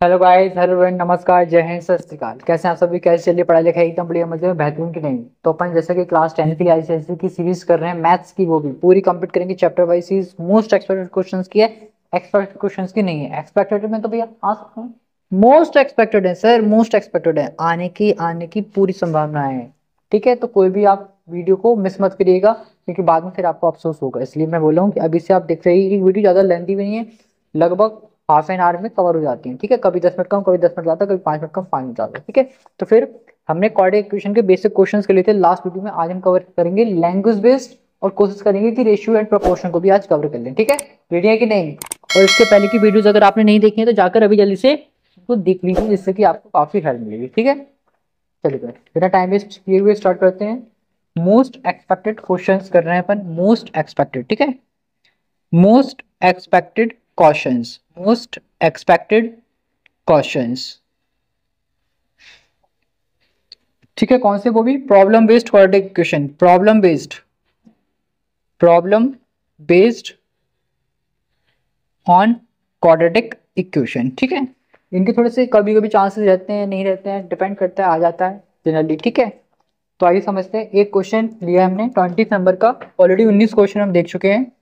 Hello guys, hello friend, नमस्कार, जय हिंद, सत श्री अकाल। कैसे हैं आप सभी? कैसे चल रही है पढ़ाई लिखाई? एकदम बढ़िया, मजे में, बेहतरीन की नहीं? तो अपन जैसे कि क्लास 10 की आईसीएसई की सीरीज कर रहे हैं मैथ्स की, वो भी पूरी कंप्लीट करेंगे। Chapter wise series most expected questions की है, एक्सपेक्टेड क्वेश्चंस की नहीं है। एक्सपेक्टेड में तो भैया आ सकते हैं, मोस्ट एक्सपेक्टेड है सर, मोस्ट एक्सपेक्टेड है, आने की पूरी संभावना है। ठीक है, तो कोई भी आप वीडियो को मिस मत करिएगा, क्योंकि बाद में फिर आपको अफसोस होगा। इसलिए मैं बोल रहा हूँ कि अभी से आप देख रहे हैं, वीडियो ज्यादा लेंथी भी नहीं है, लगभग हाफ एन आवर में कवर हो जाती है। ठीक है, कभी 10 मिनट कम, कभी 10 मिनट ज्यादा, कभी 5 मिनट कम, 5 मिनट ज्यादा। ठीक है, तो फिर हमने क्वाड्रेटिक इक्वेशन के बेसिक क्वेश्चंस के लिए थे लास्ट वीडियो में। आज हम कवर करेंगे लैंग्वेज बेस्ड, और कोशिश करेंगे कि रेशियो एंड प्रोपोर्शन को भी आज कवर कर लें। ठीक है, रेडी है कि नहीं? और इसके पहले की वीडियोस अगर आपने नहीं देखी है तो जाकर अभी जल्दी से उसको देख लीजिए, जिससे कि आपको काफी हेल्प मिलेगी। ठीक है, चलिए बिना टाइम वेस्ट किए हुए स्टार्ट करते हैं। मोस्ट एक्सपेक्टेड क्वेश्चंस कर रहे हैं अपन, मोस्ट एक्सपेक्टेड। ठीक है, most expected questions, most expected questions. ठीक है, कौन से? वो भी problem based quadratic equation, problem based on quadratic equation. ठीक है, इनके थोड़े से कभी कभी चांसेस रहते हैं, नहीं रहते हैं, डिपेंड करता है, आ जाता है जनरली। ठीक है, तो आइए समझते हैं। एक क्वेश्चन लिया हमने 20 नंबर का, ऑलरेडी 19 क्वेश्चन हम देख चुके हैं।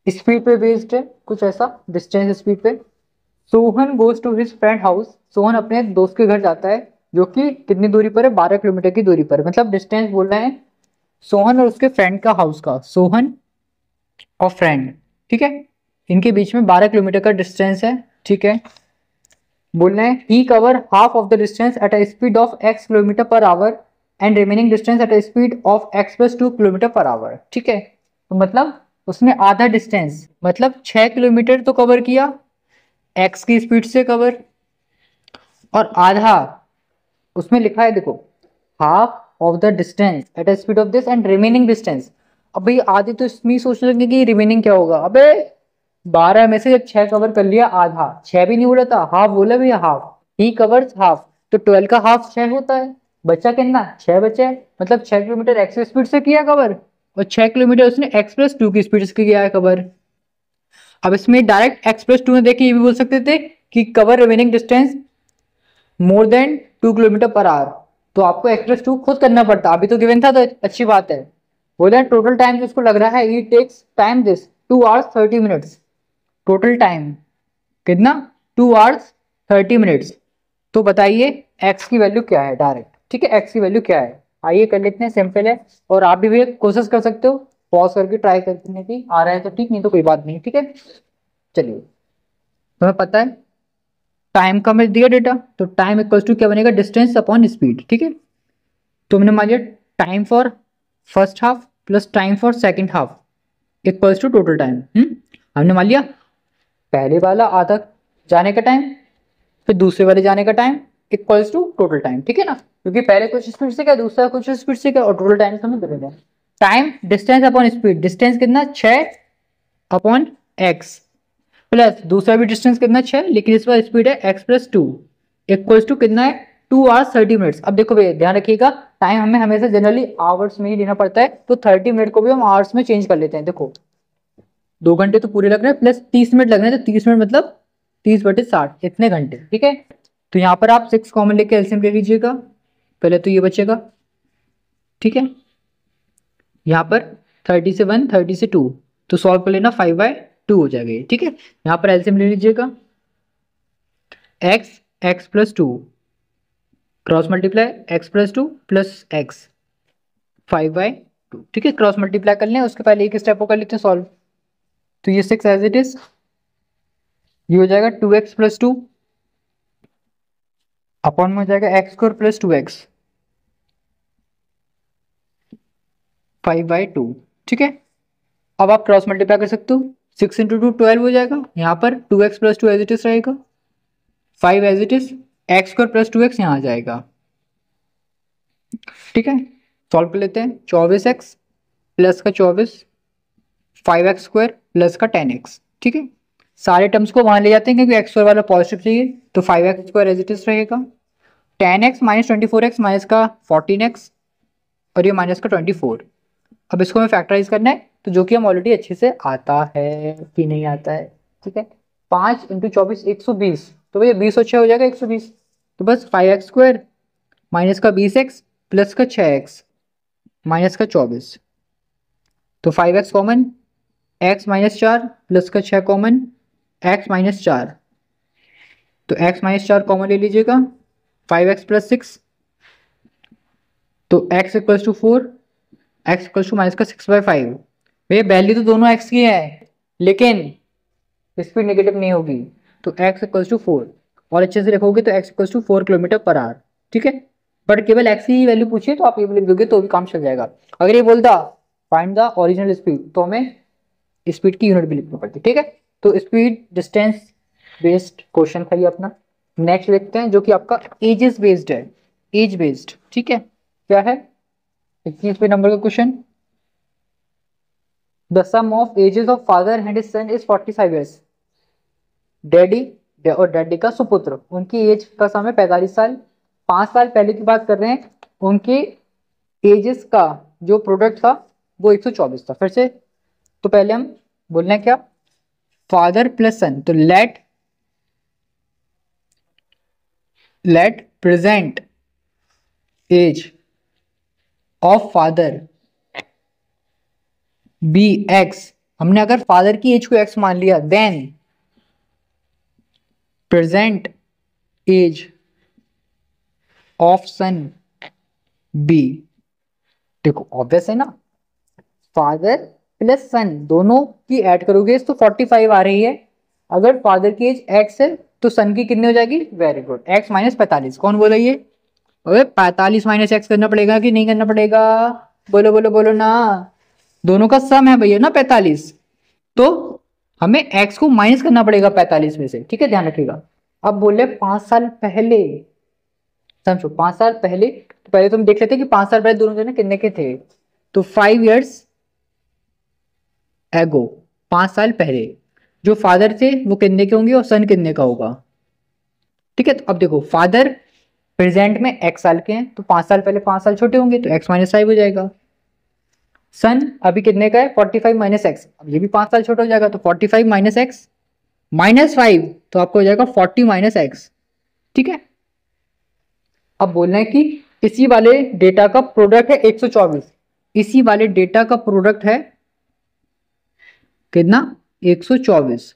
स्पीड पे बेस्ड है कुछ ऐसा, डिस्टेंस स्पीड पे। Sohan goes to his friend house, Sohan अपने एक दोस्त के घर जाता है, जो कि कितनी दूरी पर है? 12 किलोमीटर की दूरी पर। मतलब डिस्टेंस बोल रहे हैं सोहन और उसके फ्रेंड का हाउस का, सोहन और फ्रेंड। ठीक है, इनके बीच में 12 किलोमीटर का डिस्टेंस है। ठीक है, बोल रहे हैं he cover half of the distance at a speed of x kilometre per hour and remaining distance at a speed of x plus 2 kilometre per hour. ठीक है, तो मतलब उसने आधा डिस्टेंस, मतलब 6 किलोमीटर तो कवर किया x की स्पीड से कवर, और आधा उसमें लिखा है, देखो, half of the distance at a speed of this and remaining distance. अब भाई आधे तो इसमें सोचने लगे कि रिमेनिंग क्या होगा। अबे 12 में से जब 6 कवर कर लिया, आधा 6 भी नहीं बोला था, हाफ बोला भैया, हाफ ही कवर्स हाफ, तो 12 का हाफ 6 होता है। बचा कितना? 6 बचे, मतलब 6 किलोमीटर एक्स स्पीड से किया कवर, और 6 किलोमीटर उसने एक्स प्लस 2 की स्पीड से किया है कवर। अब इसमें डायरेक्ट एक्स प्लस 2 में देख के ये भी बोल सकते थे कि cover remaining distance more than 2 kilometre per our, तो आपको एक्सप्रेस 2 खुद करना पड़ता, अभी तो गिवन था, तो अच्छी बात है। बोले टोटल टाइम जिसको लग रहा है, it takes time this 2 hours 30 minutes। Total time कितना? 2 hours 30 minutes। तो बताइए एक्स की वैल्यू क्या है डायरेक्ट। ठीक है, एक्स की वैल्यू क्या है? आइए कर लेते हैं, सिंपल है। और आप भी कोशिश कर सकते हो, पॉज करके ट्राई करने की, आ रहा है तो ठीक, नहीं तो कोई बात नहीं। ठीक है, चलिए, तुम्हें पता है टाइम का मैं दिया डेटा, तो टाइम इक्वल्स टू क्या बनेगा? Distance upon speed. ठीक है, तो हमने मान लिया time for first half plus time for second half equals to total time. हमने मान लिया पहले वाला आधा जाने का टाइम, फिर दूसरे वाले जाने का time equals to total time. ठीक है ना, क्योंकि पहले कुछ स्पीड से क्या, दूसरा कुछ स्पीड से क्या, और टोटल टाइम से हमें दे दें। Time distance upon speed, distance कितना? 6 अपॉन एक्स, प्लस दूसरा भी डिस्टेंस कितना? 6, लेकिन इस बार स्पीड है x प्लस 2, इक्वल्स टू कितना है? 2 hours 30 minutes। अब देखो भैया ध्यान रखिएगा, टाइम हमें हमेशा जनरली आवर्स में ही लेना पड़ता है, तो 30 मिनट को भी हम आवर्स में चेंज कर लेते हैं। देखो 2 घंटे तो पूरे लग रहे हैं, प्लस 30 मिनट लग रहे हैं, तो 30 मिनट मतलब 30/60, इतने घंटे। ठीक है, तो यहाँ पर आप 6 कॉमन लेके एलसीएम ले लीजिएगा, पहले तो ये बचेगा। ठीक है, यहाँ पर 30 से 1, 30 से 2, तो सॉल्व कर लेना, 5/2 हो जाएगा ये। ठीक है, यहाँ पर एलसीएम ले लीजिएगा, x plus 2 cross multiply x plus 2 plus x 5/2। ठीक है, क्रॉस मल्टीप्लाई कर लें, उसके पहले एक स्टेप को कर लेते हैं सॉल्व। तो ये 6 एज इट इज, ये हो जाएगा 2x प्लस 2 अपॉन में हो जाएगा एक्स स्क्वायर प्लस 2x 5/2। ठीक है, अब आप क्रॉस मल्टीप्लाई कर सकते हो, 6 इंटू 2 12 हो जाएगा, यहाँ पर 2x plus 2 as it is रहेगा, 5 as it is, x square plus 2x यहाँ आ जाएगा। ठीक है, सॉल्व कर लेते हैं, 24x प्लस का 24, 5x² प्लस का 10x। ठीक है, सारे टर्म्स को वहां ले जाते हैं, क्योंकि एक्स स्क्वायर वाला पॉजिटिव चाहिए, तो 5x² एज इट इज रहेगा, 10x माइनस 24x माइनस का 14x, और ये माइनस का 24। अब इसको हमें फैक्टराइज करना है, तो जो कि हम ऑलरेडी अच्छे से आता है कि नहीं आता है। ठीक है, 5 इंटू 24 120, तो भैया 20 और 6 हो जाएगा 120। तो बस 5x² माइनस का 20x प्लस का 6x माइनस का 24। तो 5x common, x minus 4 plus का 6 कॉमन, x माइनस 4। तो x माइनस 4 कॉमन ले लीजिएगा, 5x प्लस 6। तो x equals to 4, x equals to minus का 6/5। भैया वैल्यू तो दोनों x की है, लेकिन स्पीड नेगेटिव नहीं होगी। तो x इक्वल्स टू 4, और अच्छे से लिखोगे तो x equals to 4 kilometre per hour. ठीक है, बट केवल x की वैल्यू पूछिए तो आप ये लिख दोगे तो भी काम चल जाएगा। अगर ये बोलता फाइंड द ओरिजिनल स्पीड तो हमें स्पीड की यूनिट भी लिखनी पड़ती। ठीक है, तो स्पीड डिस्टेंस बेस्ड क्वेश्चन था ये अपना। नेक्स्ट देखते हैं जो कि आपका एजेस बेस्ड है, एज बेस्ड। ठीक है, क्या है 21वें नंबर का question. The sum of ages of father and his son is 45 years. Daddy और डैडी का सुपुत्र, उनकी एज का सम है 45 साल। 5 साल पहले की बात कर रहे हैं, उनके एजेस का जो प्रोडक्ट था वो 124 था। फिर से, तो पहले हम बोलना है क्या, फादर प्लस सन। तो let present age of father be x. हमने अगर फादर की एज को एक्स मान लिया, then present age of son be. देखो ऑब्वियस है ना, फादर प्लस सन दोनों की ऐड करोगे तो 45 आ रही है। अगर फादर की एज एक्स है तो सन की कितनी हो जाएगी, वेरी गुड, एक्स माइनस 45। कौन बोला ये, अरे 45 माइनस एक्स करना पड़ेगा कि नहीं करना पड़ेगा, बोलो बोलो बोलो ना। दोनों का सम है भैया ना 45, तो हमें एक्स को माइनस करना पड़ेगा 45 में से। ठीक है, ध्यान रखिएगा। अब बोले 5 साल पहले, समझो 5 साल पहले, तो पहले तुम देख लेते कि 5 साल पहले दोनों जने कितने के थे। तो 5 years एगो, 5 साल पहले जो फादर थे वो कितने के होंगे और सन कितने का होगा। ठीक है, तो अब देखो फादर प्रेजेंट में x साल के हैं, तो 5 साल पहले 5 साल छोटे होंगे, तो x माइनस 5 हो जाएगा। सन अभी कितने का है, 45 माइनस एक्स, अब ये भी 5 साल छोटा हो जाएगा, तो 45 माइनस एक्स माइनस 5, तो आपको हो जाएगा 40 माइनस एक्स। ठीक है, अब बोलना है कि इसी वाले डेटा का प्रोडक्ट है 124, इसी वाले डेटा का प्रोडक्ट है कितना, 124।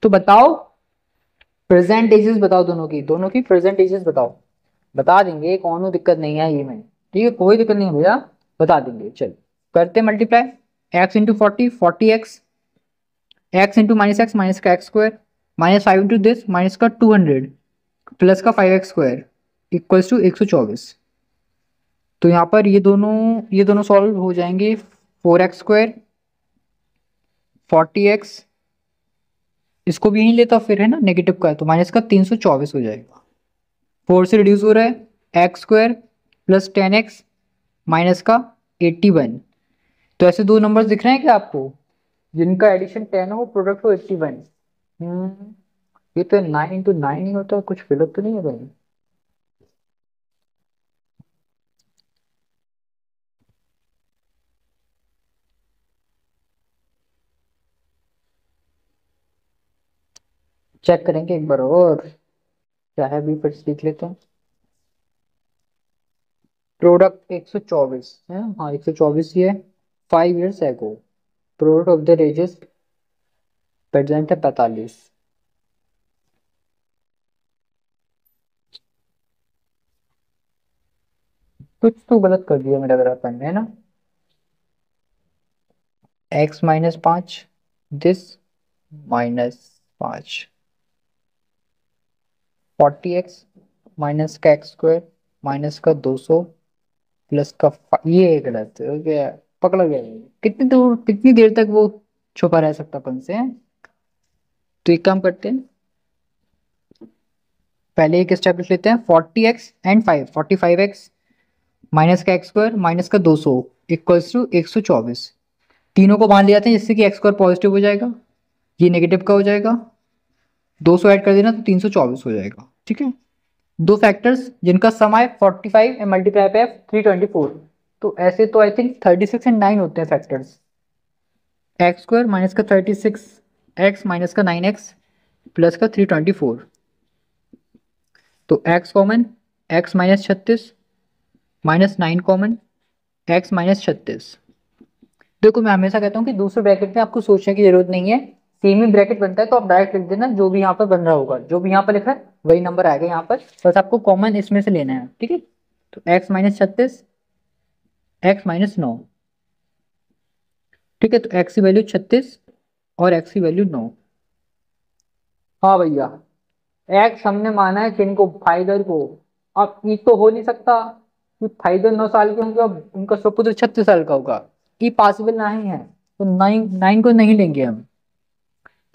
तो बताओ प्रेजेंट एजेस बताओ, दोनों की प्रेजेंट एजेस बताओ। बता देंगे, कौन दिक्कत नहीं है ये में। ठीक है, कोई दिक्कत नहीं है भैया, बता देंगे। चल करते multiply, x into 40, 40x, x into minus x, minus का x² minus 5 into this, minus का 200 प्लस का 5x² इक्वल्स टू 124। तो यहाँ पर ये दोनों सॉल्व हो जाएंगे, 4x², 40x, इसको भी यहीं लेता फिर है ना, नेगेटिव का है तो माइनस का 324 हो जाएगा। 4 से रिड्यूस हो रहा है, x² प्लस 10x माइनस का 81। तो ऐसे दो नंबर्स दिख रहे हैं क्या आपको, जिनका एडिशन 10 हो, प्रोडक्ट हो 81। ये तो 9 इंटू 9 ही होता है, कुछ गलत तो नहीं है भाई। चेक करेंगे एक बार और, क्या है अभी फिर से देख लेते हैं। प्रोडक्ट 124 है, हाँ 124 ही है। 5 years ago product of the ages present है 45। कुछ तो गलत कर दिया मेरा अगर अपन है ना, x minus 5 this -5, 40x minus का x² माइनस का 200 प्लस का ये गलत हो गया, पकड़ा गया। कितनी दूर कितनी देर तक वो छुपा रह सकता अपन से, तो एक काम करते हैं, पहले एक स्टेप लिख लेते हैं, 40x एंड 5, 45x माइनस का x² माइनस का 200 इक्वल्स टू 124। तीनों को बांध लिया था जिससे कि x² पॉजिटिव हो जाएगा, ये नेगेटिव का हो जाएगा, 200 ऐड कर देना तो 324 हो जाएगा। ठीक है, दो फैक्टर्स जिनका सम है 45 एंड मल्टीप्लाई पे 324, तो ऐसे तो आई थिंक 36 एंड 9 होते हैं फैक्टर्स। x² माइनस का 36, x माइनस का 9x प्लस का 324। तो x common, x minus 36, -9 common, x minus 36। देखो मैं हमेशा कहता हूँ कि दूसरे ब्रैकेट में आपको सोचने की जरूरत नहीं है, सेम ही ब्रैकेट बनता है तो आप डायरेक्ट लिख देना, जो भी यहाँ पर बन रहा होगा, जो भी यहाँ पर लिखा है वही नंबर आएगा यहाँ पर, बस आपको कॉमन इसमें से लेना है, ठीक है। तो x माइनस 36, x माइनस 9, ठीक है। तो x की वैल्यू 36 और x की वैल्यू 9। हाँ भैया, x हमने माना है किनको, फाइदर को। अब ये तो हो नहीं सकता कि फाइदर 9 साल के होंगे और उनका सुपुत्र 36 साल का होगा, ये पॉसिबल नहीं है, तो नाइन नाइन को नहीं लेंगे हम।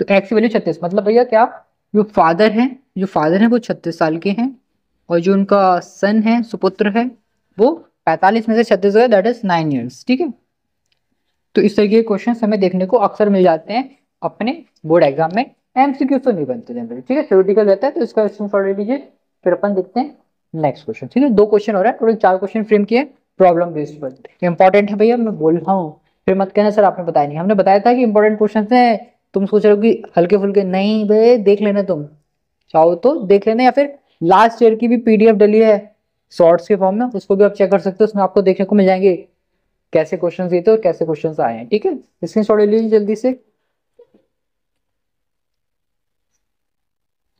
तो x की वैल्यू 36, मतलब भैया क्या, जो फादर है वो 36 साल के हैं, और जो उनका सन है, सुपुत्र है, वो 45 में से 36 गए, दैट इज 9 ईयर्स, ठीक है। तो इस तरीके के क्वेश्चन हमें देखने को अक्सर मिल जाते हैं अपने बोर्ड एग्जाम में, एमसीक्यू तो नहीं बनते जनरली, ठीक है, थ्योरेटिकल रहता है, तो इसका स्क्रीनशॉट ले लीजिए। फिर अपन देखते हैं नेक्स्ट क्वेश्चन, ठीक है। 2 क्वेश्चन हो रहा है, टोटल 4 क्वेश्चन फ्रेम किए, प्रॉब्लम बेस्ड पर इंपॉर्टेंट है भैया, मैं बोल रहा हूँ, फिर मत कहना सर आपने बताया नहीं, हमने बताया था कि इंपॉर्टेंट क्वेश्चन है, तुम सोच रहे हो कि हल्के फुल्के, नहीं भाई देख लेना, तुम चाहो तो देख लेना, या फिर लास्ट ईयर की भी पीडीएफ डली है शॉर्ट्स के फॉर्म में, उसको भी आप चेक कर सकते हो, उसमें आपको देखने को मिल जाएंगे कैसे क्वेश्चन दिए थे और कैसे क्वेश्चन आए हैं, ठीक है। स्क्रीनशॉट ले लीजिए जल्दी से।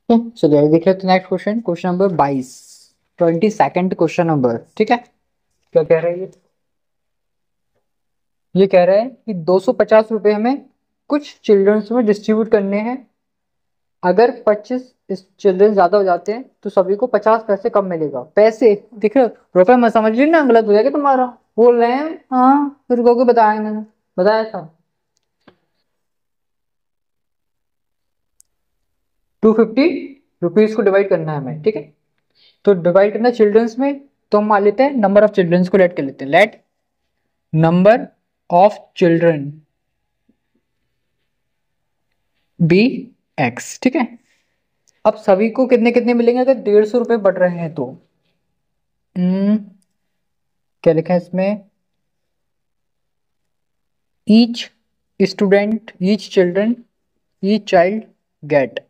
चलिए आगे देख लेते हैं next question, question number 22, 22nd question number, ठीक है। क्या कह रहे हैं ये कह रहा है कि 250 रुपए हमें कुछ चिल्ड्रंस में डिस्ट्रीब्यूट करने हैं, अगर 25 चिल्ड्रन ज्यादा हो जाते हैं तो सभी को 50 पैसे कम मिलेगा। पैसे दिख रहे हो, रुपए मत समझ ली ना, गलत हो जाएगा तुम्हारा, बोल रहे हैं हाँ, फिर को बताया मैंने, बताया था। 250 रुपीज को डिवाइड करना है हमें, ठीक है। तो डिवाइड करना चिल्ड्रंस में, तो हम मान लेते हैं नंबर ऑफ चिल्ड्रंस को लेट कर लेते हैं, let number of children be x, ठीक है। अब सभी को कितने कितने मिलेंगे, अगर 150 रुपए बढ़ रहे हैं तो क्या लिखा है इसमें, each student, each children, each child gate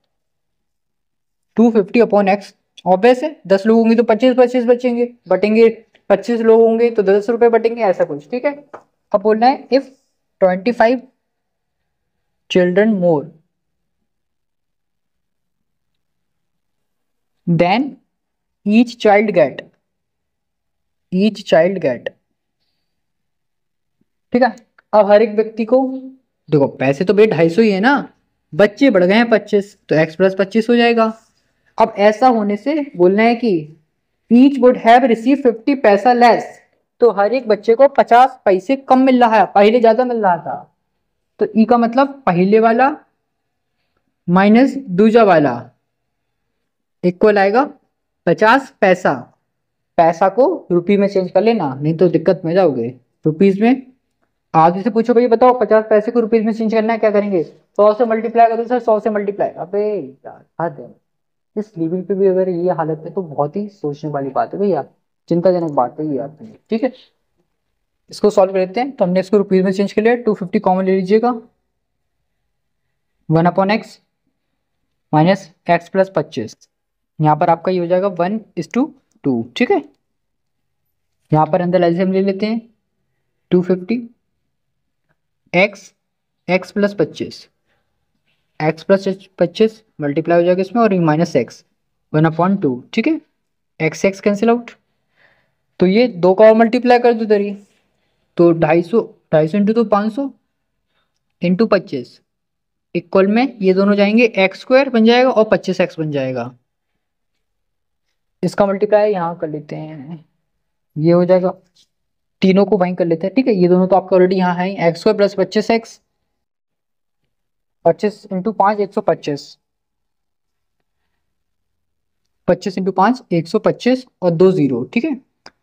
250 upon x. Obvious है, 10 लोग होंगे तो 25 25 बचेंगे, बटेंगे, 25 लोग होंगे तो 10 रुपए बटेंगे, ऐसा कुछ, ठीक है। अब बोलना है if 25 children more than each child gate, ठीक है। अब हर एक व्यक्ति को, देखो पैसे तो भैया 250 ही है ना, बच्चे बढ़ गए हैं 25, तो x प्लस 25 हो जाएगा। अब ऐसा होने से बोलना है कि ईच वुड हैव रिसीव 50 पैसा लेस, तो हर एक बच्चे को 50 पैसे कम मिल रहा है, पहले ज्यादा मिल रहा था, तो ई का मतलब पहले वाला माइनस दूसरा वाला इक्वल आएगा 50 पैसा। पैसा को रुपी में चेंज कर लेना, नहीं तो दिक्कत में जाओगे। रुपीज में आप जैसे पूछो भाई बताओ 50 पैसे को रुपीज में चेंज करना है, क्या करेंगे, 100 से मल्टीप्लाई करो सर, 100 से मल्टीप्लाई, अबे यार हद है। इस लेवल पे भी अगर ये हालत है तो बहुत ही सोचने वाली बात है भैया, चिंताजनक बात है ये यार, ठीक है। इसको सॉल्व कर लेते हैं, तो हमने इसको रुपीज में चेंज कर लिया, 250 कॉमन ले लीजिएगा, 1/x माइनस एक्स प्लस 25, यहाँ पर आपका ये हो जाएगा 1:2, ठीक है। यहाँ पर अंदर एलसीएम ले लेते हैं, 250 x plus 25, x plus 25 multiply हो जाएगा इसमें, और माइनस एक्स 1/2, ठीक है। एक्स एक्स कैंसिल आउट, तो ये दो का और मल्टीप्लाई कर दो इधर ही, तो 250 इंटू तो 500 इंटू 25 इक्वल में ये दोनों जाएंगे, एक्स स्क्वायर बन जाएगा और 25x बन जाएगा। इसका मल्टीप्लाई यहाँ कर लेते हैं, ये हो जाएगा, तीनों को वहीं कर लेते हैं, ठीक है। ये दोनों तो आपका ऑलरेडी यहाँ है, x square plus 25x, 25 into 5 125, 25 into 5 125 और 2 0, ठीक है।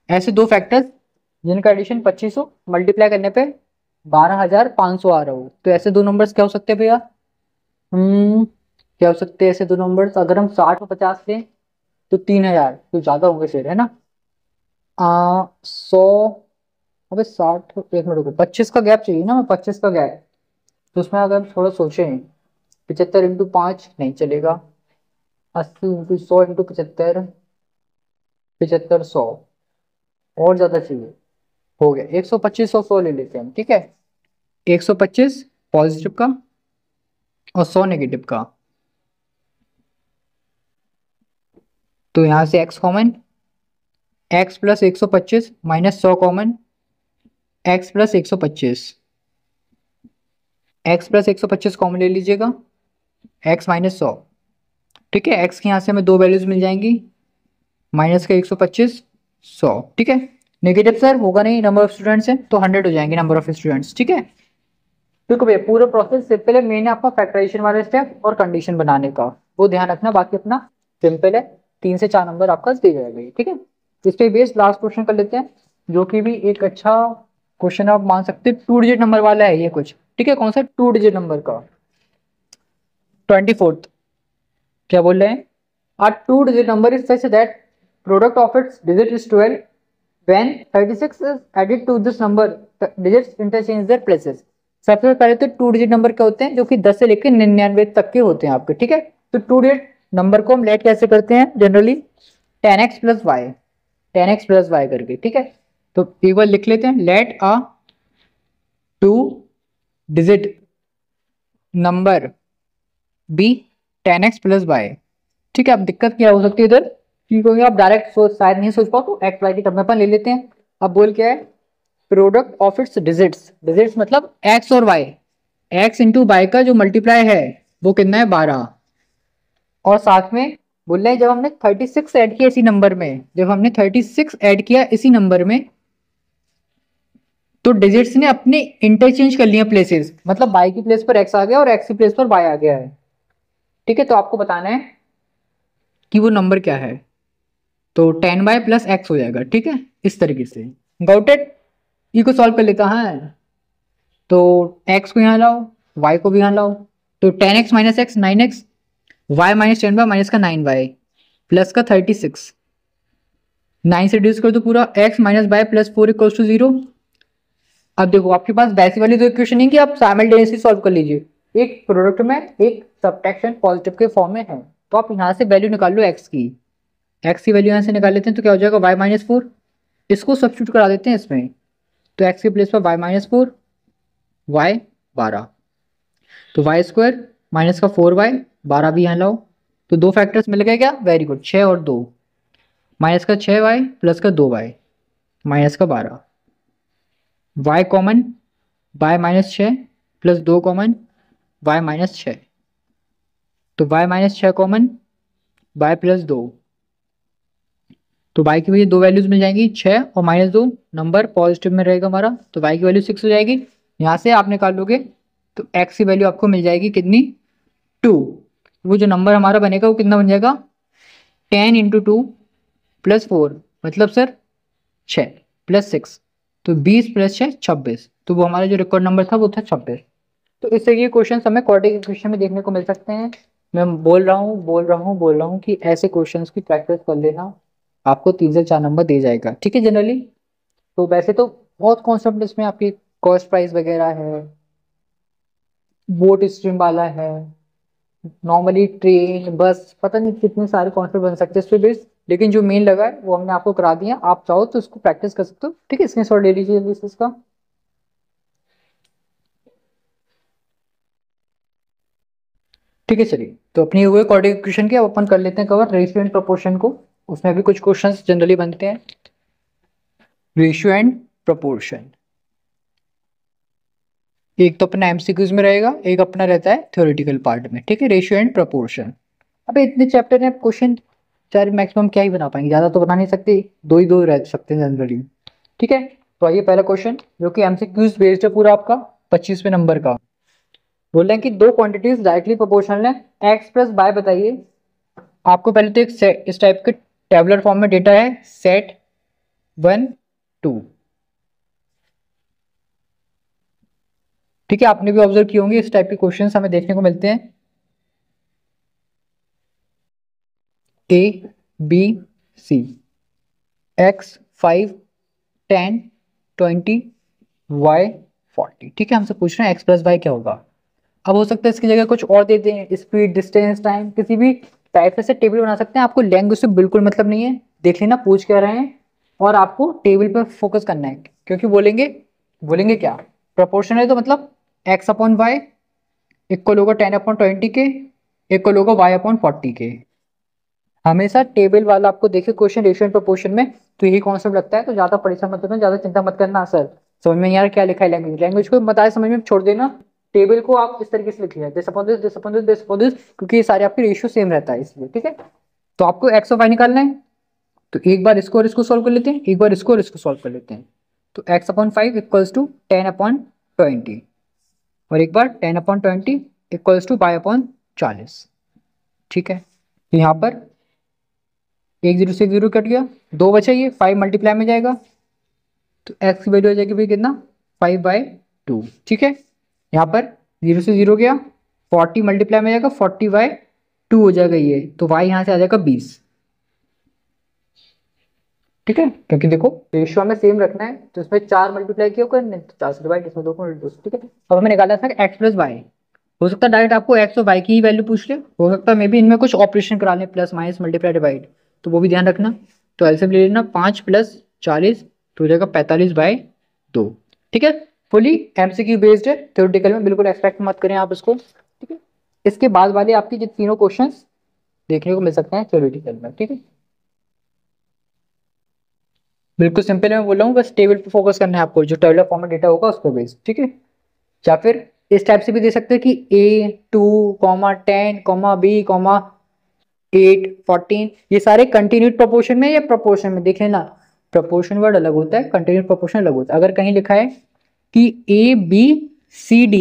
ऐसे दो फैक्टर्स जिनका एडिशन 2500 मल्टीप्लाई करने पे 12,500 आ रहा हो, तो ऐसे दो नंबर्स क्या हो सकते हैं भैया, क्या हो सकते हैं ऐसे दो नंबर्स, अगर हम 60 और 50 लें तो 3,000, तो ज्यादा होंगे फिर, है ना। 100, अबे 60, एक मिनट रुको, 25 का गैप चाहिए ना, 25 का गैप, तो उसमें अगर हम थोड़ा सोचें, 75 इंटू 5 नहीं चलेगा, 80 इंटू 100 इंटू 75 75, 100 और ज़्यादा चाहिए, हो गया 125, 100 ले लेते हैं हम, ठीक है। 125 पॉजिटिव का और 100 नेगेटिव का, तो यहाँ से x common, x plus 125 minus 100 common, x plus 125, x plus 125 common ले लीजिएगा, x माइनस 100, ठीक है। x के यहाँ से हमें दो वैल्यूज मिल जाएंगी, माइनस का 125, 100, ठीक है। नेगेटिव सर होगा नहीं, नंबर ऑफ स्टूडेंट्स है तो 100 हो जाएंगे नंबर ऑफ स्टूडेंट्स, ठीक है। देखो भैया पूरा प्रोसेस सिंपल है, मेन है आपका फैक्टराइजेशन वाला स्टेप और कंडीशन बनाने का, वो ध्यान रखना, बाकी अपना सिंपल है, 3 से 4 नंबर आपका दे जाएगा, ठीक है। इस पे बेस्ड लास्ट क्वेश्चन कर लेते हैं, जो कि भी एक अच्छा क्वेश्चन आप मान सकते हैं, 2 डिजिट नंबर वाला है ये कुछ, ठीक है। कौन सा 2 डिजिट नंबर का, 24th, क्या बोल रहे हैं, a 2 digit number is such that product of its digit is 12 when 36 is added to this number, the digits interchange their places। सबसे पहले तो 2 डिजिट नंबर क्या होते हैं, जो कि 10 से लेकर 99 तक के होते हैं आपके, ठीक है। तो 2 डिजिट नंबर को हम लेट कैसे करते हैं generally, 10x plus y, 10x plus y करके, ठीक है। तो एक बार लिख लेते हैं, let a 2 digit number be 10x plus y, ठीक है। अब दिक्कत क्या हो सकती है इधर, क्योंकि आप डायरेक्ट सोच शायद नहीं सोच पाओ, तो एक्स वाई की टर्म में अपन ले लेते हैं। अब बोल क्या है, product of its digits, digits मतलब एक्स और वाई, एक्स इंटू वाई का जो मल्टीप्लाई है वो कितना है 12, और साथ में बोल रहे हैं जब हमने 36 ऐड किया इसी नंबर में, जब हमने 36 ऐड किया इसी नंबर में, तो डिजिट्स ने अपने इंटरचेंज कर लिया प्लेसेस, मतलब वाई की प्लेस पर एक्स आ गया और एक्स की प्लेस पर वाई आ गया है, ठीक है। तो आपको बताना है कि वो नंबर क्या है, तो 10y प्लस एक्स हो जाएगा, ठीक है, इस तरीके से। गॉट इट, ई को सॉल्व कर लेता है, तो x को यहाँ लाओ, y को भी यहाँ लाओ, तो 10x minus x 9x, y minus 10y minus का 9y प्लस का 36, 9 से रिड्यूस कर दो पूरा, x minus y plus 4 equals to 0। अब देखो आपके पास वैसी वाली दो इक्वेशन नहीं कि आप साइमल्टेनियसली सॉल्व कर लीजिए, एक प्रोडक्ट में एक सब्ट्रैक्शन पॉजिटिव के फॉर्म में है, तो आप यहाँ से वैल्यू निकाल लो x की, x की वैल्यू यहाँ से निकाल लेते हैं, तो क्या हो जाएगा y माइनस 4, इसको सब्स्टिट्यूट करा देते हैं इसमें, तो x की प्लेस पर y माइनस 4, y 12, तो वाई स्क्वायर माइनस का 4y, 12 भी यहाँ लाओ, तो दो फैक्टर्स मिल गए क्या, वेरी गुड, 6 और 2, माइनस का 6y प्लस का 2y माइनस का 12, y common, y minus 6 plus 2 common, y minus 6, तो y minus 6 common, y plus 2, तो y की वजह दो वैल्यूज मिल जाएंगी, 6 और माइनस 2, नंबर पॉजिटिव में रहेगा हमारा, तो y की वैल्यू 6 हो जाएगी। यहाँ से आप निकाल लोगे तो x की वैल्यू आपको मिल जाएगी कितनी, 2, वो जो नंबर हमारा बनेगा वो कितना बन जाएगा, 10 इंटू 2 प्लस 4, मतलब सर 6 प्लस 6, तो 20 प्लस 6 26, तो वो हमारा जो रिकॉर्ड नंबर था वो था 26। तो इससे ये क्वेश्चन हमें क्वाड्रेटिक इक्वेशन में देखने को मिल सकते हैं। मैं बोल रहा हूँ कि ऐसे क्वेश्चंस की प्रैक्टिस कर लेना, आपको 3 से 4 नंबर दे जाएगा, ठीक है जनरली। तो वैसे तो बहुत कॉन्सेप्ट इसमें आपकी कॉस्ट प्राइस वगैरह है, बोट स्ट्रीम वाला है, नॉर्मली ट्रेन बस, पता नहीं कितने सारे कॉन्सेप्ट बन सकते हैं इस पे बेस्ड, लेकिन जो मेन लगा है वो हमने आपको करा दिया, आप चाहो तो इसको प्रैक्टिस कर सकते हो, ठीक है। स्क्रीनशॉट ले लीजिए इसका। ठीक है चलिए, तो अपनी हुए क्वाड्रेटिक इक्वेशन के अब अपन कर लेते हैं कवर रेशियो एंड प्रोपोर्शन को, उसमें भी कुछ क्वेश्चंस जनरली बनते हैं। रेशियो एंड प्रोपोर्शन, एक तो अपना एमसीक्यूज में रहेगा, एक अपना रहता है थ्योरेटिकल पार्ट में, ठीक है। रेशियो एंड प्रोपोर्शन, अब इतने चैप्टर में क्वेश्चन चार मैक्सिमम क्या ही बना पाएंगे, ज़्यादा तो बना नहीं सकते, दो ही रह सकते हैं जनरली, ठीक है। तो आइए पहला क्वेश्चन जो कि एमसीक्यूज बेस्ड है पूरा आपका 25वें नंबर का, बोल रहे हैं कि दो क्वांटिटीज डायरेक्टली प्रोपोर्शनल है, एक्स प्लस वाई बताइए। आपको पहले तो एक इस टाइप के टेबुलर फॉर्म में डेटा है, सेट 1 2, ठीक है। आपने भी ऑब्जर्व किए होंगे इस टाइप के क्वेश्चंस हमें देखने को मिलते हैं, A B C, x 5 10 20 y 40, ठीक है। हमसे पूछ रहे हैं एक्स प्लस वाई क्या होगा। अब हो सकता है इसकी जगह कुछ और दे दें, स्पीड डिस्टेंस टाइम, किसी भी टाइप से टेबल बना सकते हैं, आपको लैंग्वेज से बिल्कुल मतलब नहीं है, देख लेना पूछ क्या रहे हैं, और आपको टेबल पर फोकस करना है, क्योंकि बोलेंगे क्या, प्रोपोर्शन है तो मतलब एक्स अपॉन वाई इक्वल होगा 10/20 के, इक्वल होगा y/40 के। हमेशा टेबल वाला आपको देखिए क्वेश्चन रेशियो एंड प्रोपोर्शन में तो यही कॉन्सेप्ट लगता है, तो ज्यादा परेशान मत करना, ज्यादा चिंता मत करना सर समझ में यार क्या लिखा है, लैंग्वेज को बताए समझ में छोड़ देना। टेबल को आप इस तरीके से लिखिए, this upon this, this upon this, this upon this, क्योंकि ये सारे आपके रेशियो सेम रहता है इसलिए, ठीक है। तो आपको एक्स और वाई निकालना है, तो एक बार इसको और इसको सॉल्व कर लेते हैं, एक बार इसको और इसको सॉल्व कर लेते हैं। तो x/5 इक्वल्स टू 10/20, और एक बार 10/20 इक्वल्स टू y/40, ठीक है। तो यहाँ पर 1 0 से 1 0 कट गया, 2 बचा, ये 5 मल्टीप्लाई में जाएगा, तो x की वैल्यू हो जाएगी भाई कितना 5/2, ठीक है। यहाँ पर 0 से 0 गया, 40 मल्टीप्लाई में जाएगा, 40/2 हो जाएगा ये, तो y यहाँ से आ जाएगा 20, ठीक है। क्योंकि देखो रेशियो हमें सेम रखना है, तो इसमें 4 मल्टीप्लाई किया करने, तो 4 से डिवाइड, इसमें 2 को मल्टीप्लाई, ठीक है। अब हमें निकालना था x प्लस वाई, हो सकता है डायरेक्ट आपको x और y की ही वैल्यू पूछ ले, हो सकता है मे बी इनमें कुछ ऑपरेशन करा लें, प्लस माइनस मल्टीप्लाई डिवाइड, तो वो भी ध्यान रखना। तो एलसीएम ले लेना, 5 + 40 तो हो जाएगा 45/2, ठीक है। फुली एमसीक्यू बेस्ड है, थ्योरेटिकल में बिल्कुल एक्सपेक्ट मत करें आप इसको, ठीक है। इसके बाद वाले आपके जो तीनों क्वेश्चन देखने को मिल सकते हैं थ्योरेटिकल में, ठीक है। बिल्कुल सिंपल मैं बोल रहा हूँ, बस टेबल पे फोकस करना है आपको, जो टेबल फॉर्मेट डेटा होगा उस पर बेस्ड, ठीक है। या फिर इस टाइप से भी दे सकते हैं कि A2, 10, B, 8, 14, ये सारे कंटिन्यूड प्रोपोर्शन में या प्रोपोर्शन में, देख लेना प्रोपोर्शन वर्ड अलग होता है, कंटिन्यूड प्रोपोर्शन अलग होता है। अगर कहीं लिखा है कि ABCD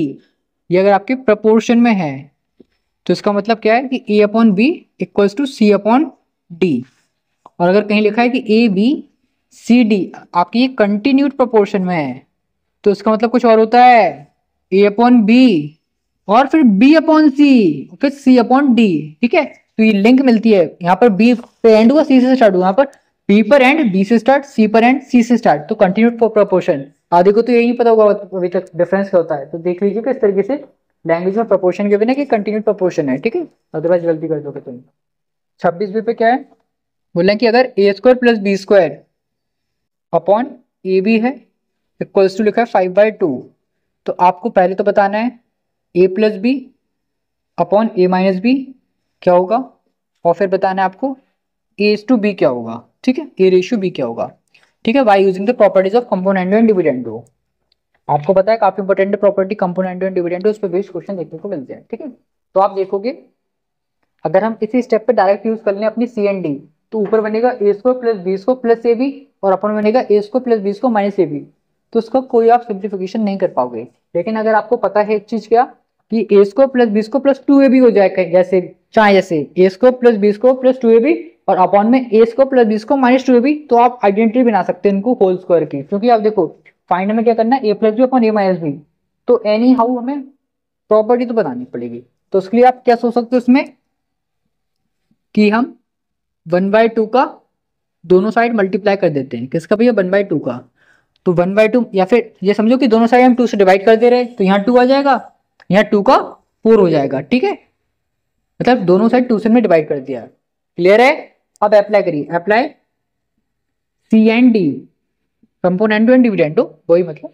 ये अगर आपके प्रोपोर्शन में है, तो इसका मतलब क्या है कि A/B इक्वल्स टू C/D, और अगर कहीं लिखा है कि ABCD आपकी ये कंटिन्यूड प्रोपोर्शन में है, तो इसका मतलब कुछ और होता है, A/B और फिर B/C फिर C/D, ठीक है। तो ये लिंक मिलती है, यहाँ पर B पे एंड हुआ, C से स्टार्ट हुआ, यहाँ पर B पर एंड B से स्टार्ट, C पर एंड C से स्टार्ट, तो कंटिन्यूड प्रोपोर्शन। आधे को तो यही नहीं पता होगा अभी तक डिफरेंस क्या होता है, तो देख लीजिए किस तरीके से लैंग्वेज में प्रोपोर्शन के बिना कि कंटिन्यूड प्रोपोर्शन है, ठीक है, अदरवाइज गलती कर दोगे तुम। 26 पे क्या है, बोला कि अगर A² + B² अपॉन AB है इक्वल्स टू लिखा है 5/2, तो आपको पहले तो बताना है A + B upon A - B क्या होगा, और फिर बताना है आपको A/B क्या होगा, ठीक है, A/B क्या होगा, ठीक है। By using the properties of componendo and dividendo, आपको पता है काफी important property componendo and dividendo, उस पर बेस्ड क्वेश्चन देखने को मिलते हैं, ठीक है। तो आप देखोगे अगर हम इसी स्टेप पे डायरेक्ट यूज कर लें अपनी CND, तो ऊपर बनेगा A² + B² + AB, और अपन बनेगा A² + B² - AB, तो उसका कोई आप सिंप्लीफिकेशन नहीं कर पाओगे। लेकिन अगर आपको पता है एक चीज क्या, कि A² + B² + 2AB हो जाएगा, जैसे चाहे जैसे A² + B² + 2AB और अपॉन में A² + B² - 2AB, तो आप आइडेंटिटी बना सकते हैं इनको होल स्क्वायर की, क्योंकि आप देखो फाइंड में क्या करना है, A + B upon A - B, तो एनी हाउ हमें प्रॉपर्टी तो बनानी पड़ेगी। तो उसके लिए आप क्या सोच सकते हो उसमें, कि हम 1/2 का दोनों साइड मल्टीप्लाई कर देते हैं, किसका भैया 1/2 का, तो 1/2, या फिर ये समझो कि दोनों साइड हम 2 से डिवाइड कर दे रहे हैं, तो यहाँ 2 आ जाएगा, यहाँ 2 का 4 हो जाएगा, ठीक है। मतलब दोनों साइड 2 से हमने डिवाइड कर दिया, क्लियर है। अब अप्लाई करिए, apply CND componendo and dividendo, वही मतलब,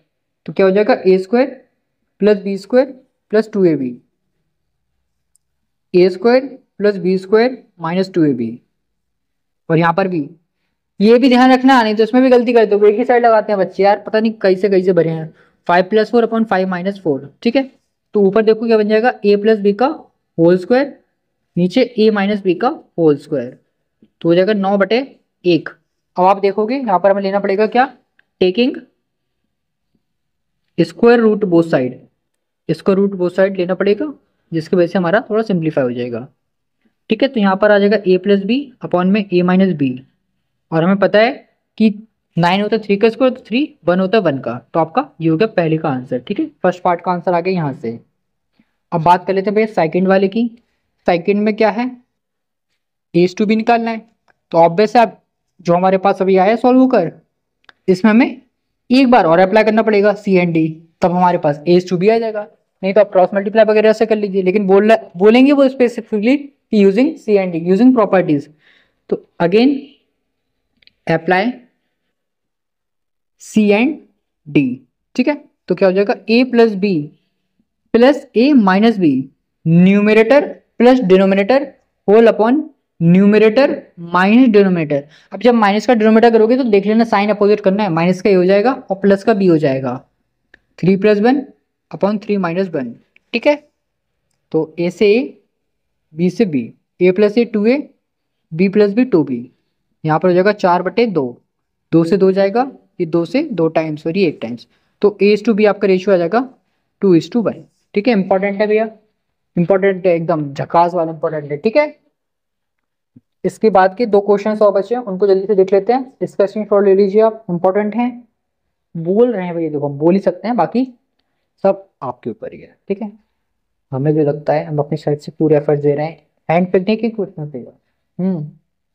तो क्या हो जाएगा A² + B² + 2AB, A² + B² - 2AB, और यहाँ पर भी ये भी ध्यान रखना, नहीं तो इसमें भी गलती करते हो, एक ही साइड लगाते हैं बच्चे यार, पता नहीं कैसे भरे हैं, 5 + 4 अपॉन 5 - 4, ठीक है। तो ऊपर देखो क्या बन जाएगा, A + B का होल स्क्वायर, नीचे A - B का होल स्क्वायर, तो हो जाएगा 9/1। अब आप देखोगे यहाँ पर हमें लेना पड़ेगा क्या, taking square root both side, square root both side लेना पड़ेगा, जिसकी वजह से हमारा थोड़ा सिंप्लीफाई हो जाएगा, ठीक है। तो यहाँ पर आ जाएगा A + B अपॉन में A - B, और हमें पता है कि 9 होता है 3 का स्क्वायर, तो 3, 1 होता है 1 का, तो आपका ये हो गया पहले का आंसर, ठीक है। फर्स्ट पार्ट का आंसर आ गया यहाँ से। अब बात कर लेते हैं भैया सेकंड वाले की। सेकंड में क्या है, A/B निकालना है, तो ऑब्वियस है आप जो हमारे पास अभी आया सॉल्व होकर, इसमें हमें एक बार और अप्लाई करना पड़ेगा CND, तब हमारे पास A/B आ जाएगा, नहीं तो आप क्रॉस मल्टीप्लाई वगैरह से कर लीजिए, लेकिन बोलेंगे वो specifically using CND using properties. तो again apply c and d, ठीक है। तो क्या हो जाएगा, a plus b plus a minus b, numerator plus denominator whole upon numerator minus denominator. अब जब माइनस का डिनोमिनेटर करोगे तो देख लेना साइन अपोजिट करना है, माइनस का ए हो जाएगा और प्लस का बी हो जाएगा, 3 प्लस 1 अपॉन 3 माइनस 1, ठीक है। तो ए से ए, बी से b, a plus a 2a, b plus b 2b, यहाँ पर हो जाएगा 4/2, 2 से 2 जाएगा, ये 2 से 2 टाइम्स और ये 1 टाइम्स, तो A/B आपका रेशियो आ जाएगा 2:1, ठीक है। इंपॉर्टेंट है भैया, इंपॉर्टेंट है, एकदम झकास वाला इंपॉर्टेंट है, ठीक है। इसके बाद के 2 क्वेश्चन और बचे हैं, उनको जल्दी से देख लेते हैं, इसका स्क्रीनशॉट ले लीजिए आप, इंपॉर्टेंट है। बोल रहे हैं भैया, देखो हम बोल ही सकते हैं, बाकी सब आपके ऊपर ही है, ठीक है। हमें जो लगता है हम अपनी साइड से पूरे एफर्ट दे रहे हैं, हैंड पिक नहीं की क्वेश्चन पे,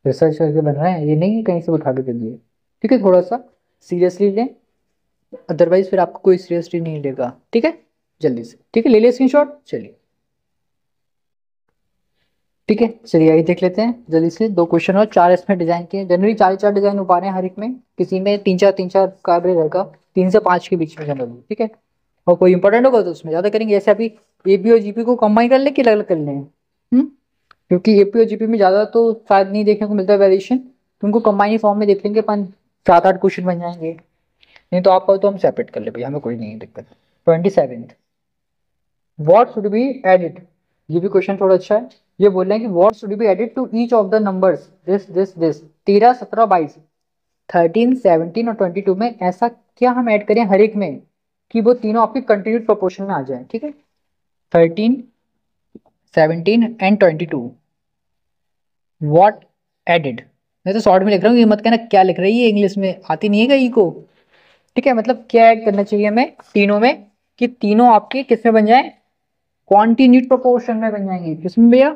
रिसर्च करके बन रहा है, ये नहीं कहीं से उठा के कर दिए, ठीक है। थोड़ा सा सीरियसली लें, अदरवाइज फिर आपको कोई सीरियसली नहीं लेगा, ठीक है। जल्दी से, ठीक है, ले ले स्क्रीनशॉट, चलिए, ठीक है। चलिए आइए देख लेते हैं जल्दी से, 2 क्वेश्चन और 4 इसमें डिजाइन के, जनरली 4 डिजाइन हो पा रहे हैं हर एक में, किसी में 3-4 का एवरेज रहेगा, 3 से 5 के बीच में जनरली, ठीक है। और कोई इंपॉर्टेंट होगा तो उसमें ज्यादा करेंगे, जैसे अभी एपी और जीपी को कंबाइन कर ले कि अलग अलग कर लें, क्योंकि एपी और जीपी में ज्यादा तो शायद नहीं देखने को मिलता है वेरिएशन, तो उनको कंबाइन फॉर्म में देख लेंगे अपन, 7-8 क्वेश्चन बन जाएंगे, नहीं तो आपका तो हम सेपरेट कर ले भैया, हमें कोई नहीं है दिक्कत। 27th, what should be added, ये भी क्वेश्चन थोड़ा अच्छा है। ये बोल रहे हैं कि what should be added to each of the numbers this 13, 17, 22, 13, 17 और 22 में ऐसा क्या हम ऐड करें हर एक में कि वो तीनों आपके कंटिन्यूड प्रोपोर्शन में आ जाए, ठीक है। 13, 17 एंड 22, व्हाट एडिड, मैं तो शॉर्ट में लिख रहा हूँ, ये मत कहना क्या लिख रही है, इंग्लिश में आती नहीं है कहीं को, ठीक है। मतलब क्या ऐड करना चाहिए हमें तीनों में कि तीनों आपके किस में बन जाए, क्वांटिन्यूड प्रोपोर्शन में बन जाएंगे, किसमें भैया,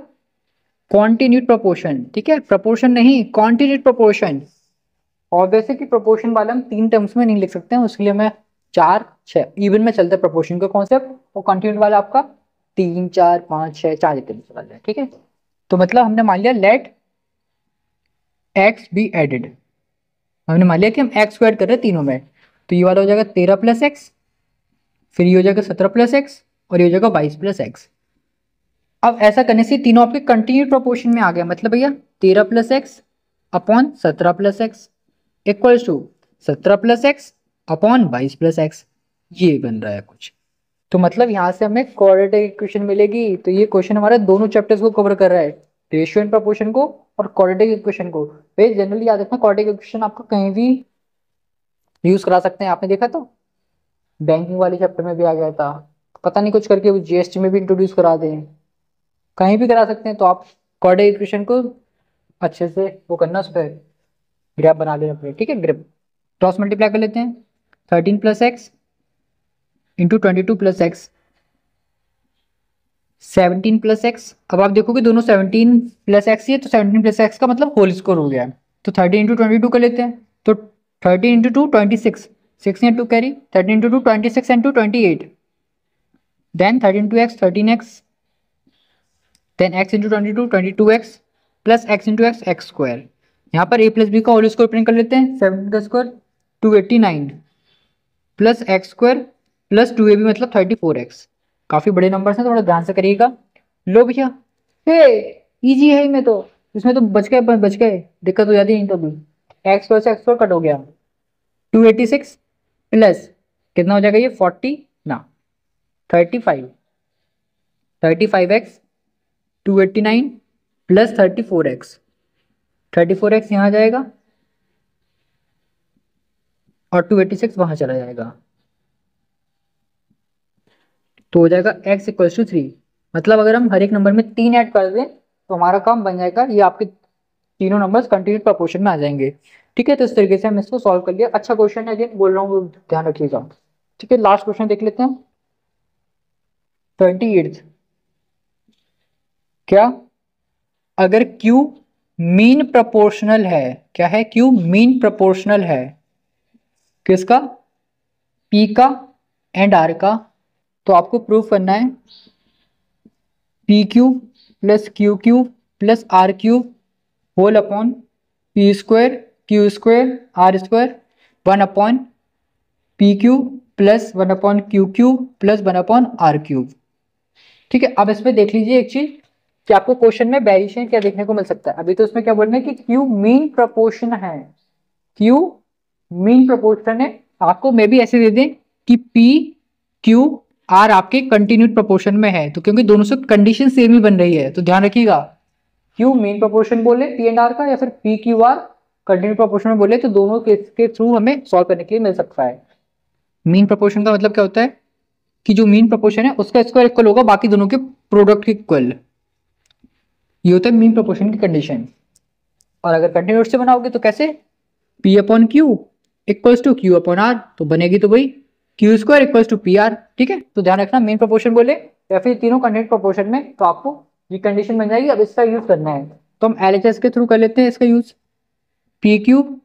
क्वांटिन्यूड प्रोपोर्शन, ठीक है, प्रोपोर्शन नहीं, क्वांटिन्यूड प्रोपोर्शन। और वैसे कि प्रोपोर्शन वाला हम 3 टर्म्स में नहीं लिख सकते हैं, उसके लिए मैं 4-6 इवन में चलता है प्रोपोर्शन का कॉन्सेप्ट, और कंटिन्यूड वाला आपका 3, 4, 5, 6 4 तरीके से चला जाए, ठीक है। तो मतलब हमने मान लिया लेट एक्स बी एडेड, हमने मान लिया कि हम एक्स को ऐड कर रहे हैं तीनों में, तो ये वाला हो जाएगा 13 प्लस एक्स, फिर ये हो जाएगा 17 प्लस एक्स, और ये हो जाएगा 22 प्लस एक्स। अब ऐसा करने से तीनों आपके कंटिन्यू प्रोपोर्शन में आ गया, मतलब भैया 13 plus x upon 17 plus x equals to 17 plus x upon 22 plus x, ये बन रहा है कुछ। तो मतलब यहाँ से हमें क्वाड्रेटिक इक्वेशन मिलेगी, तो ये क्वेश्चन हमारे दोनों चैप्टर्स को कवर कर रहा है, रेशियो एंड प्रोपोर्शन को और क्वाड्रेटिक इक्वेशन को। भाई जनरली याद रखना, क्वाड्रेटिक इक्वेशन आपको कहीं भी यूज करा सकते हैं, आपने देखा तो बैंकिंग वाले चैप्टर में भी आ गया था, पता नहीं कुछ करके वो जीएसटी में भी इंट्रोड्यूस करा दें, कहीं भी करा सकते हैं। तो आप क्वाड्रेटिक इक्वेशन को अच्छे से वो करना, उस पर ग्राफ बना लेना अपने, ठीक है। ग्राफ क्रॉस मल्टीप्लाई कर लेते हैं, 13 plus x into 22 plus x, 17 plus x. अब आप देखोगे दोनों 17 प्लस एक्स ही है, तो 17 प्लस एक्स का मतलब होल स्क्वायर हो गया है, तो 13 इंटू 22 कर लेते हैं, तो 13 into 2 26, 6 two carry, 13 into 2 26 and 2 28, then 13 to x 13x, then x into 22 22x plus x into x x square. यहाँ पर a प्लस बी का होल स्क्वायर प्रिंट कर लेते हैं, 17 का स्क्वायर 289 प्लस एक्स स्क्वायर प्लस 2ab मतलब 34x। काफी बड़े नंबर हैं, थोड़ा ध्यान से करिएगा। लो भैया, हे इजी है में तो, इसमें तो बच गए, दिक्कत हो जाती है तो भी, एक्स प्लस एक्स कट हो गया, 286 प्लस कितना हो जाएगा ये 40 ना 35, 35x 289 प्लस 34x, 34x यहाँ जाएगा और 286 वहां चला जाएगा, तो हो जाएगा x इक्वल्स टू 3। मतलब अगर हम हर एक नंबर में 3 ऐड कर दें तो हमारा काम बन जाएगा, ये आपके तीनों नंबर्स कंटिन्यूड प्रोपोर्शन में आ जाएंगे, ठीक है। तो इस तरीके से हम इसको सॉल्व कर लिया, अच्छा क्वेश्चन है, अगेन बोल रहा हूँ ध्यान रखिएगा, ठीक है। लास्ट क्वेश्चन देख लेते हैं, 28th, क्या अगर Q मीन प्रोपोर्शनल है, क्या है Q मीन प्रोपोर्शनल है किसका, P का एंड R का, तो आपको प्रूफ करना है p q plus q q plus r q whole upon p square q square r square 1/p³ plus 1/q³ plus 1/r³। ठीक है, अब इसमें देख लीजिए एक चीज कि आपको क्वेश्चन में वेरिएशन क्या देखने को मिल सकता है। अभी तो उसमें क्या बोल रहे हैं कि क्यू मीन प्रोपोर्शन है, क्यू मीन प्रोपोर्शन है। आपको मे भी ऐसे दे दें कि पी क्यू आर आपके कंटिन्यूड प्रोपोर्शन में है, तो क्योंकि दोनों से कंडीशन सेम ही बन रही है, तो ध्यान रखिएगा क्यू मीन प्रोपोर्शन बोले पी एंड आर का, या फिर P Q R continued proportion में बोले, तो दोनों केस के थ्रू हमें सॉल्व करने के लिए मिल सकता है। मीन प्रोपोर्शन का मतलब क्या होता है कि जो मीन प्रोपोर्शन है उसका स्क्वायर इक्वल होगा बाकी दोनों के प्रोडक्ट के इक्वल, ये होता है मीन प्रोपोर्शन की कंडीशन। और अगर कंटिन्यूड से बनाओगे तो कैसे, p upon q equals to q upon r, तो बनेगी तो वही q square equals to p r. ठीक है, तो ध्यान रखना मीन प्रोपोर्शन बोले या फिर तीनों कंटिन्यूड प्रोपोर्शन में, तो आपको ये कंडीशन बन जाएगी। अब इसका यूज करना है तो हम एलएचएस के थ्रू कर लेते हैं इसका use. P cube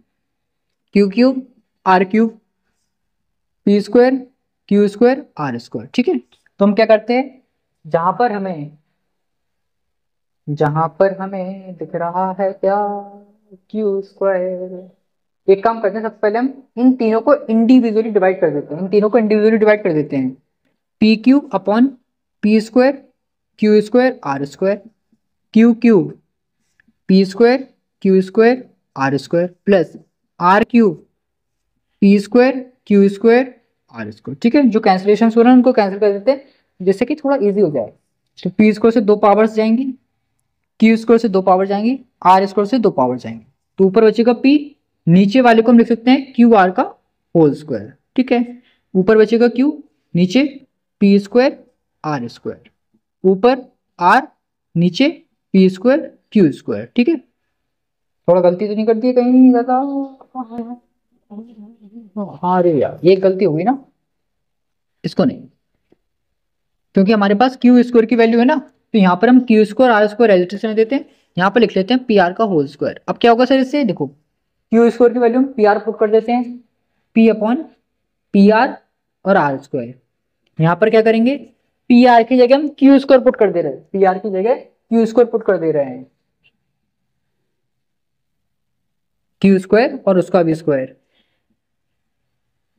q cube r cube p square q square r square. ठीक है, तो हम क्या करते हैं, जहां पर हमें दिख रहा है क्या क्यू स्क्वायर, एक काम करते हैं सबसे पहले हम इन तीनों को इंडिविजुअली डिवाइड कर देते हैं, p cube upon p square q square r square, q cube p square r square plus r cube p square r square. ठीक है, जो कैंसिलेशन हो रहा है उनको कैंसिल कर देते हैं जिससे कि थोड़ा इजी हो जाए। तो पी स्क्वायर से 2 पावर्स जाएंगी, क्यू स्क्वायर से 2 पावर जाएंगी, आर स्क्वायर से 2 पावर जाएंगी, तो ऊपर बचेगा पी, नीचे वाले को हम लिख सकते हैं क्यू आर का होल स्क्वायर। ठीक है, ऊपर बचेगा क्यू, नीचे पी स्क्वायर आर स्क्वायर, ऊपर आर, नीचे पी स्क्वायर क्यू स्क्वायर। ठीक है, थोड़ा गलती तो नहीं कर दी कहीं ज्यादा, हाँ रे यार ये गलती होगी ना, इसको नहीं, क्योंकि हमारे पास क्यू स्क्वायर की वैल्यू है ना, तो यहाँ पर हम q square r square algebra से देते हैं, यहाँ पर लिख लेते हैं पी आर का होल स्क्वायर। अब क्या होगा सर इससे, देखो क्यू स्क्वायर की वैल्यू पी आर पुट कर देते हैं, पी अपॉन पी आर और आर स्क्वायर। यहाँ पर क्या करेंगे, पी आर की जगह हम क्यू स्क्वायर पुट कर दे रहे हैं, पी आर की जगह क्यू स्क्वायर पुट कर दे रहे हैं, क्यू स्क्वायर और उसका भी स्क्वायर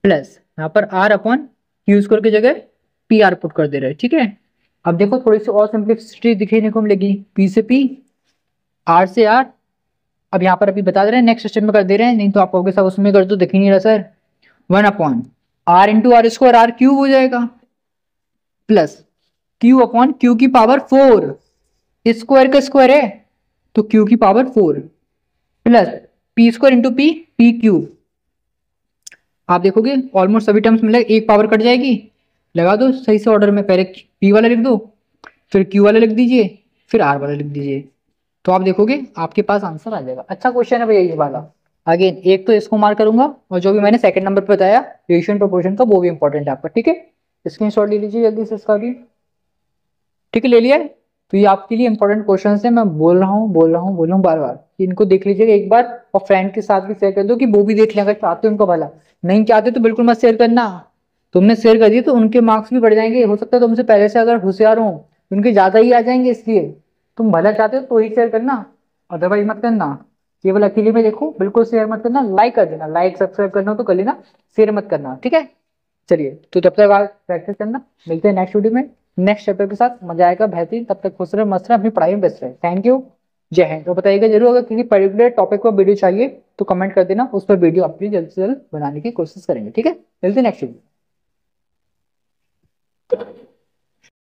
प्लस यहाँ पर आर अपॉन क्यू स्क्वायर की जगह पी आर पुट कर दे रहे हैं। ठीक है, अब देखो थोड़ी सी और सिंप्लिसिटी दिखने को मिलेगी, पी से पी आर से आर। अब यहाँ पर अभी बता दे रहे हैं नेक्स्ट स्टेप में कर दे रहे हैं, नहीं तो आप कहोगे सब उसमें कर दो, दिख ही नहीं रहा sir. 1 r into r square r cube हो जाएगा प्लस क्यू अपॉन क्यू की पावर 4, स्क्वायर का स्क्वायर है तो क्यू की power 4 plus p square into p p cube. आप देखोगे ऑलमोस्ट सभी टर्म्स में एक पावर कट जाएगी, लगा दो सही से ऑर्डर में, पहले पी वाला लिख दो, फिर क्यू वाला लिख दीजिए, फिर आर वाला लिख दीजिए, तो आप देखोगे आपके पास आंसर आ जाएगा। अच्छा क्वेश्चन है भैया ये वाला। अगेन एक तो इसको मार्क करूंगा, और जो भी मैंने सेकंड नंबर पे बताया रेशियो एंड प्रोपोर्शन का, वो भी इंपॉर्टेंट है आपका। ठीक है, स्क्रीनशॉट ले लीजिए जल्दी से इसका भी। ठीक है, ले लिया है, तो ये आपके लिए इंपॉर्टेंट क्वेश्चन है, मैं बोल रहा हूँ बार बार, इनको देख लीजिएगा एक बार, और फ्रेंड के साथ भी शेयर कर दो कि वो भी देख लें, अगर चाहते हो उनको भला, नहीं चाहते तो बिल्कुल मत शेयर करना। तुमने शेयर कर दिया तो उनके मार्क्स भी बढ़ जाएंगे, हो सकता है तुमसे पहले से अगर होशियार हो उनके ज्यादा ही आ जाएंगे, इसलिए तुम भला चाहते हो तो ही शेयर करना, अदरवाइज मत करना। केवल अकेले में देखो, बिल्कुल शेयर मत करना, लाइक कर देना, लाइक सब्सक्राइब करना हो तो कर लेना, शेयर मत करना। ठीक है, चलिए तो जब तक आप प्रैक्टिस करना, मिलते हैं नेक्स्ट वीडियो में नेक्स्ट चैप्टर के साथ, मजा आएगा बेहतरीन। तब तक खुश रहे मस्त रहे, अपनी पढ़ाई में व्यस्त रहे। थैंक यू, जय हिंद। तो बताइएगा जरूर अगर किसी पर्टिकुलर टॉपिक पर वीडियो चाहिए तो कमेंट कर देना, उस पर वीडियो अपनी जल्द से जल्द बनाने की कोशिश करेंगे। ठीक है, मिलते हैं नेक्स्ट वीडियो।